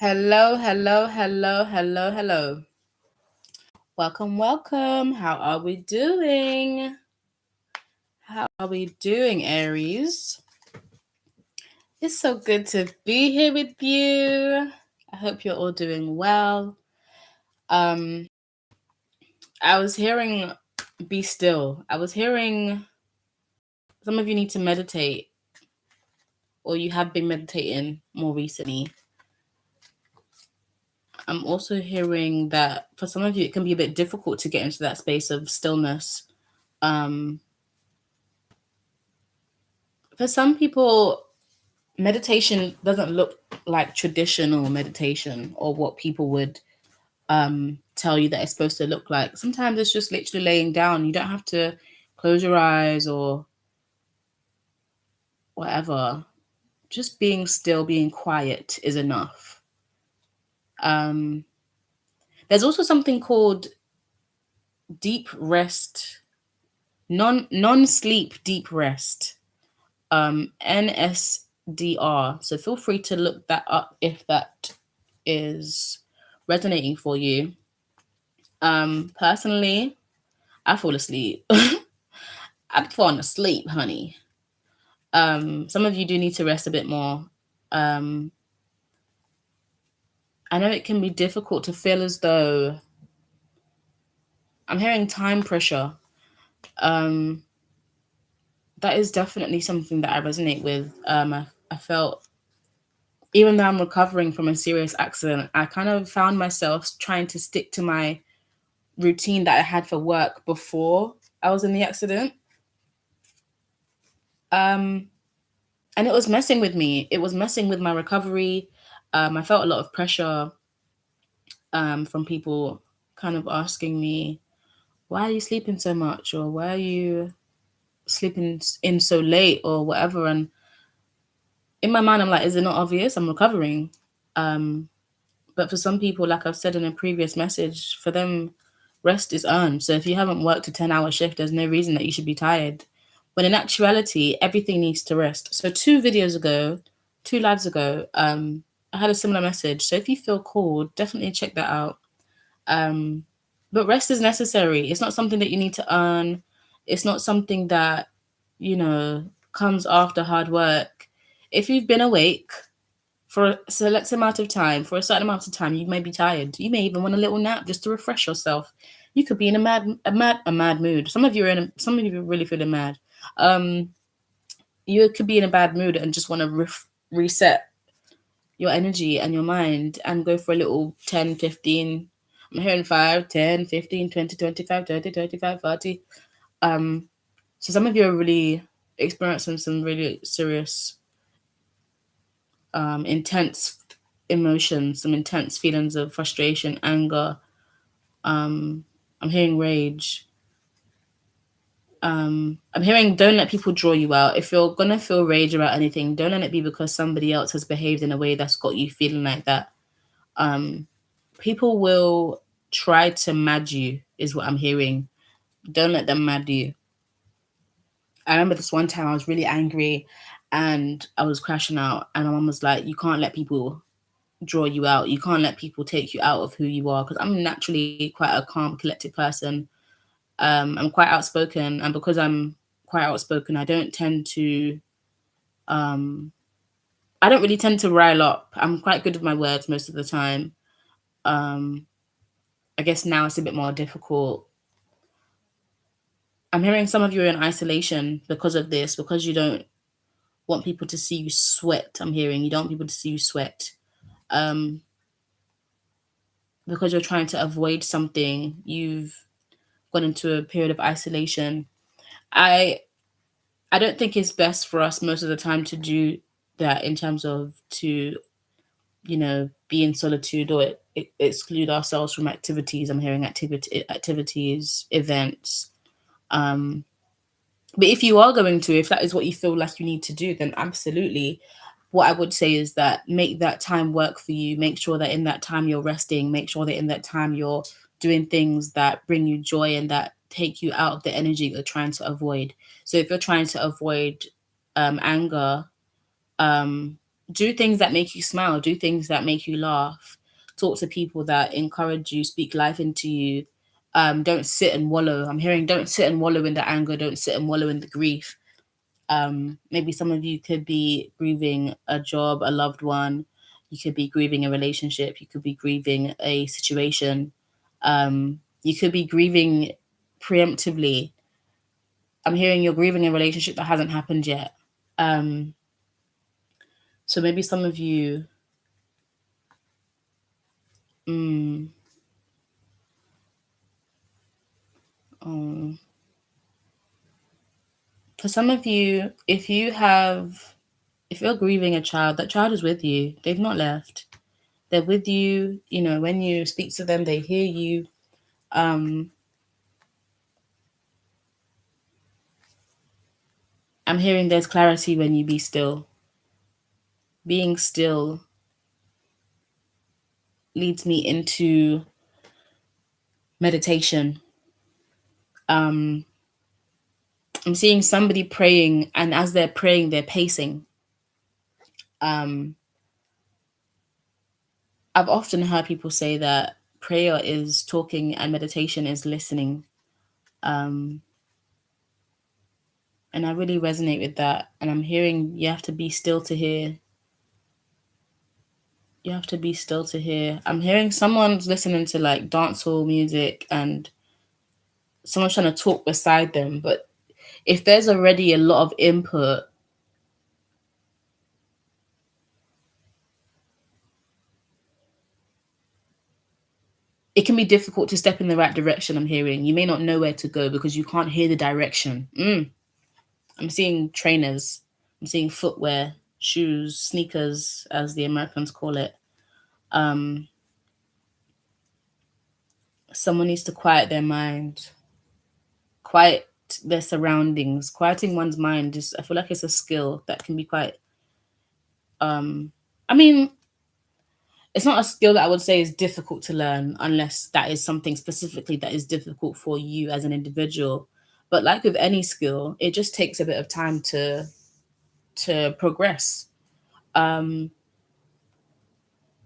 Hello, hello, hello, hello, hello. Welcome, welcome. How are we doing? How are we doing, Aries? It's so good to be here with you. I hope you're all doing well. Um, I was hearing be still. I was hearing some of you need to meditate, or you have been meditating more recently. I'm also hearing that for some of you, it can be a bit difficult to get into that space of stillness. Um, for some people, meditation doesn't look like traditional meditation or what people would tell you that it's supposed to look like. Sometimes it's just literally laying down. You don't have to close your eyes or whatever. Just being still, being quiet is enough. There's also something called deep rest, non sleep deep rest, NSDR. So feel free to look that up if that is resonating for you. Personally, I fall asleep. I'm falling asleep, honey. Some of you do need to rest a bit more. Um, I know it can be difficult to feel as though I'm hearing time pressure. Um, that is definitely something that I resonate with. I felt, even though I'm recovering from a serious accident, I kind of found myself trying to stick to my routine that I had for work before I was in the accident. Um, and it was messing with me. It was messing with my recovery. I felt a lot of pressure from people kind of asking me, why are you sleeping so much? Or why are you sleeping in so late? Or whatever. And in my mind, I'm like, is it not obvious? I'm recovering. But for some people, like I've said in a previous message, for them, rest is earned. So if you haven't worked a 10-hour shift, there's no reason that you should be tired. When in actuality, everything needs to rest. So 2 lives ago, I had a similar message. So if you feel called, definitely check that out. But rest is necessary. It's not something that you need to earn. It's not something that, comes after hard work. If you've been awake for a select amount of time, for a certain amount of time, you may be tired. You may even want a little nap just to refresh yourself. You could be in a mad mood. Some of you are really feeling mad. Um, you could be in a bad mood and just want to reset your energy and your mind and go for a little 10, 15. I'm hearing 5, 10, 15, 20, 25, 30, 35, 40. So some of you are really experiencing some really serious, intense emotions, some intense feelings of frustration, anger. I'm hearing rage. I'm hearing don't let people draw you out. If you're gonna feel rage about anything, don't let it be because somebody else has behaved in a way that's got you feeling like that. Um, People will try to mad you, is what I'm hearing. Don't let them mad you. I remember this one time I was really angry and I was crashing out, and my mom was like, you can't let people draw you out. You can't let people take you out of who you are. Because I'm naturally quite a calm, collected person. I'm quite outspoken, and because I'm quite outspoken, um, I don't really tend to rile up. I'm quite good with my words most of the time. Um, I guess now it's a bit more difficult. I'm hearing some of you are in isolation because of this, because you don't want people to see you sweat. I'm hearing you don't want people to see you sweat. Um, because you're trying to avoid something, you've gone into a period of isolation. I I don't think it's best for us most of the time to do that in terms of to, be in solitude or exclude ourselves from activities. I'm hearing activities, events. Um, but if you are going to, if that is what you feel like you need to do, then absolutely. What I would say is that make that time work for you. Make sure that in that time you're resting. Make sure that in that time you're doing things that bring you joy and that take you out of the energy you're trying to avoid. So if you're trying to avoid anger, um, Do things that make you smile, do things that make you laugh, talk to people that encourage you, speak life into you. Don't sit and wallow. I'm hearing don't sit and wallow in the anger, don't sit and wallow in the grief. Maybe some of you could be grieving a job, a loved one. You could be grieving a relationship. You could be grieving a situation. You could be grieving preemptively. I'm hearing you're grieving a relationship that hasn't happened yet. Um, so maybe some of you, mm, um, for some of you, if you're grieving a child, that child is with you. They've not left. They're with you. You know, when you speak to them, they hear you. Um, I'm hearing there's clarity when you be still. Being still leads me into meditation. Um, I'm seeing somebody praying, and as they're praying, they're pacing. Um, I've often heard people say that prayer is talking and meditation is listening. Um, and I really resonate with that. And I'm hearing you have to be still to hear. You have to be still to hear. I'm hearing someone's listening to like dancehall music and someone's trying to talk beside them. But if there's already a lot of input, it can be difficult to step in the right direction. I'm hearing you may not know where to go because you can't hear the direction. I'm seeing trainers, I'm seeing footwear, shoes, sneakers, as the Americans call it. Um, Someone needs to quiet their mind, quiet their surroundings. Quieting one's mind is, I feel like it's a skill that can be quite. Um, I mean, it's not a skill that I would say is difficult to learn unless that is something specifically that is difficult for you as an individual. But like with any skill, it just takes a bit of time to progress. Um,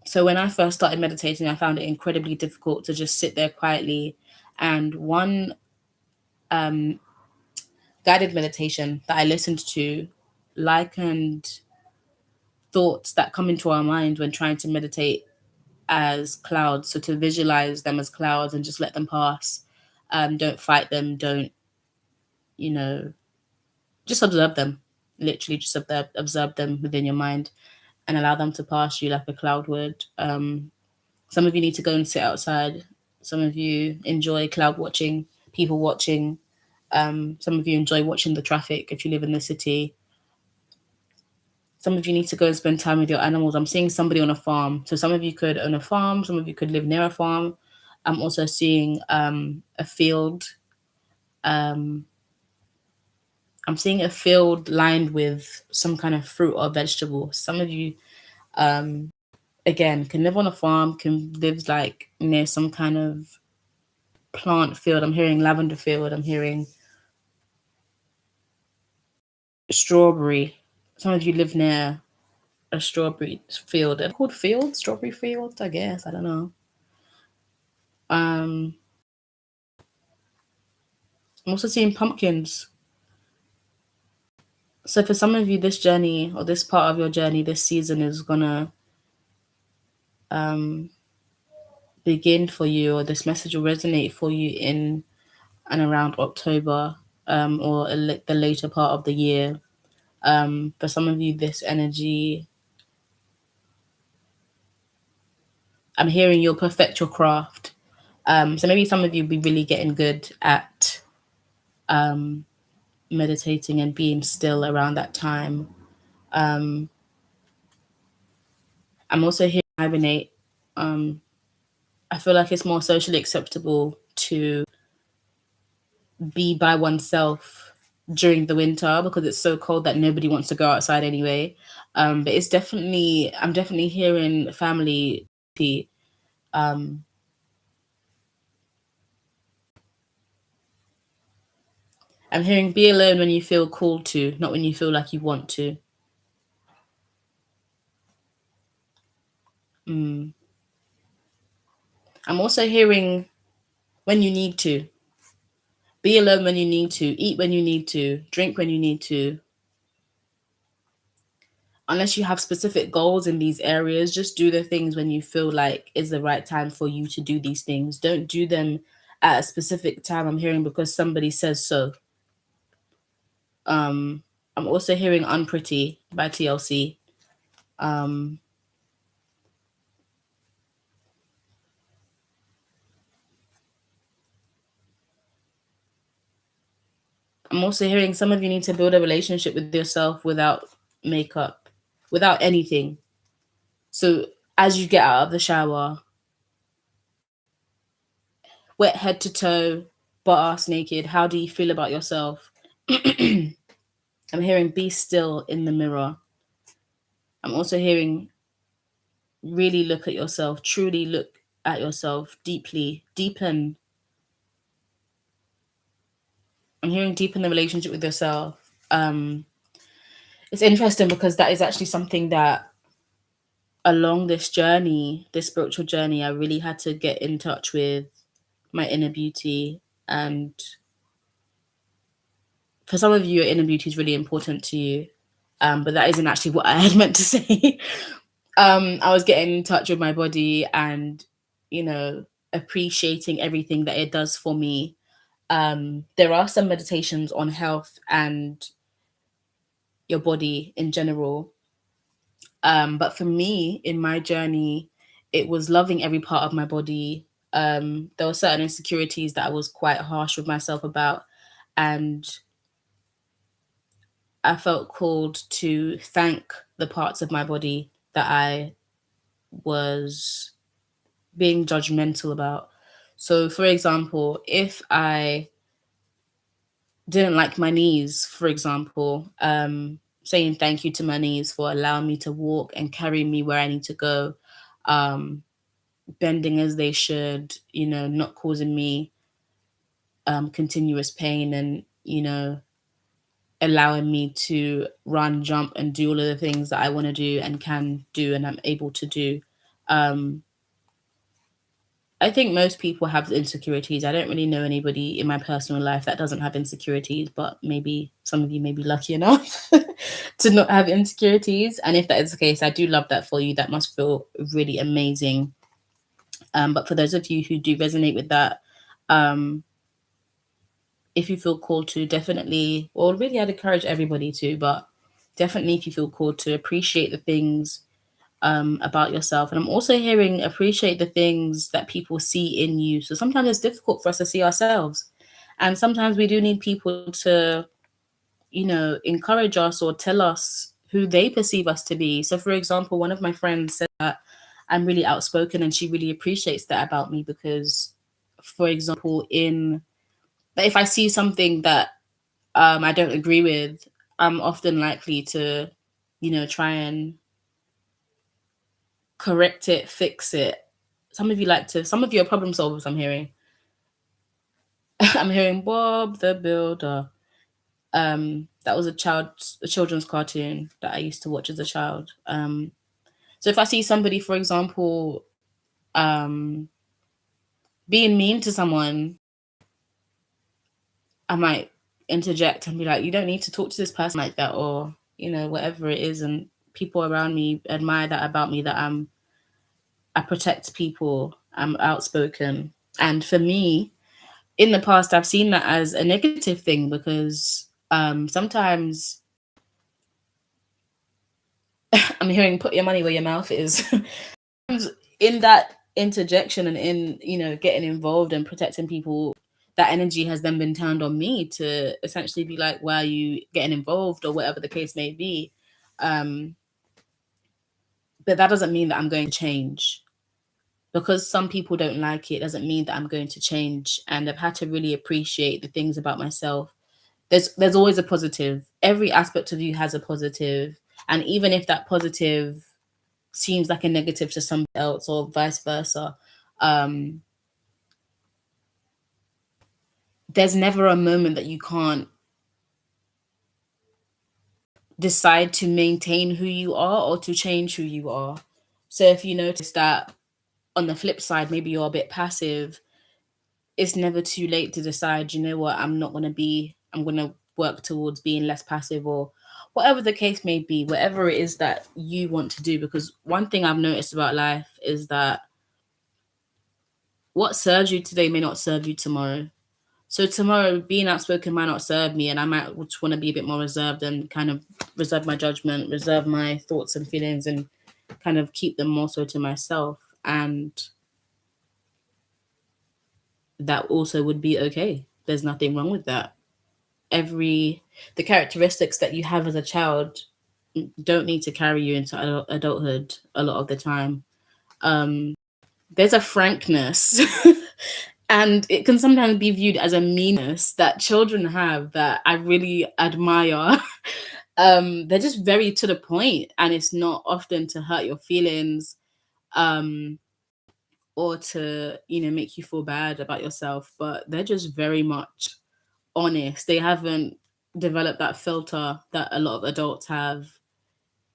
so when I first started meditating, I found it incredibly difficult to just sit there quietly. And one um, guided meditation that I listened to likened thoughts that come into our mind when trying to meditate as clouds. So to visualize them as clouds and just let them pass. Don't fight them. Don't, you know, just observe them. Literally just observe them within your mind and allow them to pass you like a cloud would. Some of you need to go and sit outside. Some of you enjoy cloud watching, people watching. Some of you enjoy watching the traffic if you live in the city. Some of you need to go and spend time with your animals. I'm seeing somebody on a farm. So some of you could own a farm. Some of you could live near a farm. I'm also seeing a field. Um, I'm seeing a field lined with some kind of fruit or vegetable. Some of you, um, again, can live on a farm, can live like near some kind of plant field. I'm hearing lavender field. I'm hearing strawberry. Some of you live near a strawberry field. They're called fields, strawberry fields, I guess. I don't know. Um, I'm also seeing pumpkins. So for some of you, this journey or this part of your journey, this season is gonna um, begin for you, or this message will resonate for you in and around October, or the later part of the year. For some of you, this energy, I'm hearing you'll perfect your craft. So maybe some of you be really getting good at um, meditating and being still around that time. Um, I'm also hearing hibernate. Um, I feel like it's more socially acceptable to be by oneself during the winter because it's so cold that nobody wants to go outside anyway. But I'm definitely hearing family. Um, I'm hearing be alone when you feel called to, not when you feel like you want to. Mm. I'm also hearing when you need to. Be alone when you need to. Eat when you need to. Drink when you need to. Unless you have specific goals in these areas, just do the things when you feel like is the right time for you to do these things. Don't do them at a specific time. I'm hearing because somebody says so. Um, I'm also hearing Unpretty by TLC. Um, I'm also hearing some of you need to build a relationship with yourself without makeup, without anything. So as you get out of the shower, wet head to toe, butt ass naked, how do you feel about yourself? I'm hearing be still in the mirror. I'm also hearing really look at yourself, truly look at yourself deeply, deepen. I'm hearing deepen the relationship with yourself. It's interesting because that is actually something that along this journey, this spiritual journey, I really had to get in touch with my inner beauty. And for some of you, your inner beauty is really important to you. But that isn't actually what I had meant to say. I was getting in touch with my body and, you know, appreciating everything that it does for me. There are some meditations on health and your body in general. But for me, in my journey, it was loving every part of my body. There were certain insecurities that I was quite harsh with myself about. And I felt called to thank the parts of my body that I was being judgmental about. So, for example, if I didn't like my knees, for example, saying thank you to my knees for allowing me to walk and carry me where I need to go, um, bending as they should, you know, not causing me continuous pain and, you know, allowing me to run, jump, and do all of the things that I want to do and can do and I'm able to do. Um, I think most people have insecurities. I don't really know anybody in my personal life that doesn't have insecurities, but maybe some of you may be lucky enough to not have insecurities. And if that is the case, I do love that for you. That must feel really amazing. But for those of you who do resonate with that, um, if you feel called to, definitely, or really I'd encourage everybody to, but definitely if you feel called to appreciate the things about yourself. And I'm also hearing appreciate the things that people see in you. So sometimes it's difficult for us to see ourselves. And sometimes we do need people to, you know, encourage us or tell us who they perceive us to be. So, for example, one of my friends said that I'm really outspoken and she really appreciates that about me because, for example, if I see something that I don't agree with, I'm often likely to, you know, try and correct it, fix it. Some of you are problem solvers, I'm hearing. I'm hearing Bob the Builder. That was a children's cartoon that I used to watch as a child. So if I see somebody, for example, um, being mean to someone, I might interject and be like, you don't need to talk to this person like that, or, you know, whatever it is. And people around me admire that about me, that I protect people, I'm outspoken. And for me, in the past, I've seen that as a negative thing because sometimes I'm hearing put your money where your mouth is. In that interjection and in, you know, getting involved and protecting people, that energy has then been turned on me to essentially be like, why are you getting involved or whatever the case may be. Um, but that doesn't mean that I'm going to change. Because some people don't like it doesn't mean that I'm going to change. And I've had to really appreciate the things about myself. There's always a positive. Every aspect of you has a positive. And even if that positive seems like a negative to somebody else or vice versa, um, there's never a moment that you can't decide to maintain who you are or to change who you are. So if you notice that on the flip side, maybe you're a bit passive, it's never too late to decide, you know what, I'm going to work towards being less passive, or whatever the case may be, whatever it is that you want to do. Because one thing I've noticed about life is that what serves you today may not serve you tomorrow. So tomorrow, being outspoken might not serve me, and I might just want to be a bit more reserved and kind of reserve my judgment, reserve my thoughts and feelings, and kind of keep them more so to myself. And that also would be okay. There's nothing wrong with that. The characteristics that you have as a child don't need to carry you into adulthood a lot of the time. There's a frankness and it can sometimes be viewed as a meanness that children have that I really admire. They're just very to the point, and it's not often to hurt your feelings, um, or to, make you feel bad about yourself, but they're just very much honest. They haven't developed that filter that a lot of adults have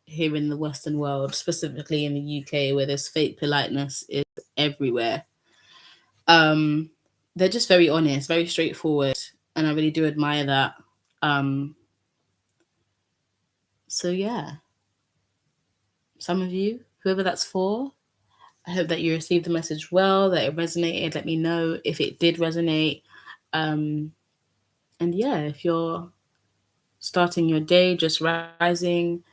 here in the Western world, specifically in the UK, where this fake politeness is everywhere. Um, they're just very honest, very straightforward, and I really do admire that. Um, so yeah, some of you, whoever that's for, I hope that you received the message well, that it resonated. Let me know if it did resonate. And yeah, if you're starting your day, just rising,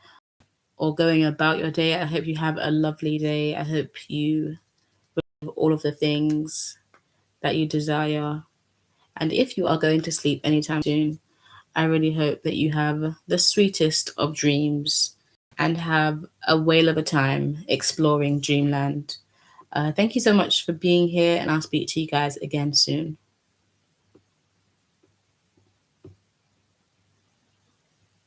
or going about your day, I hope you have a lovely day. I hope you have all of the things that you desire. And if you are going to sleep anytime soon, I really hope that you have the sweetest of dreams and have a whale of a time exploring dreamland. Thank you so much for being here, and I'll speak to you guys again soon.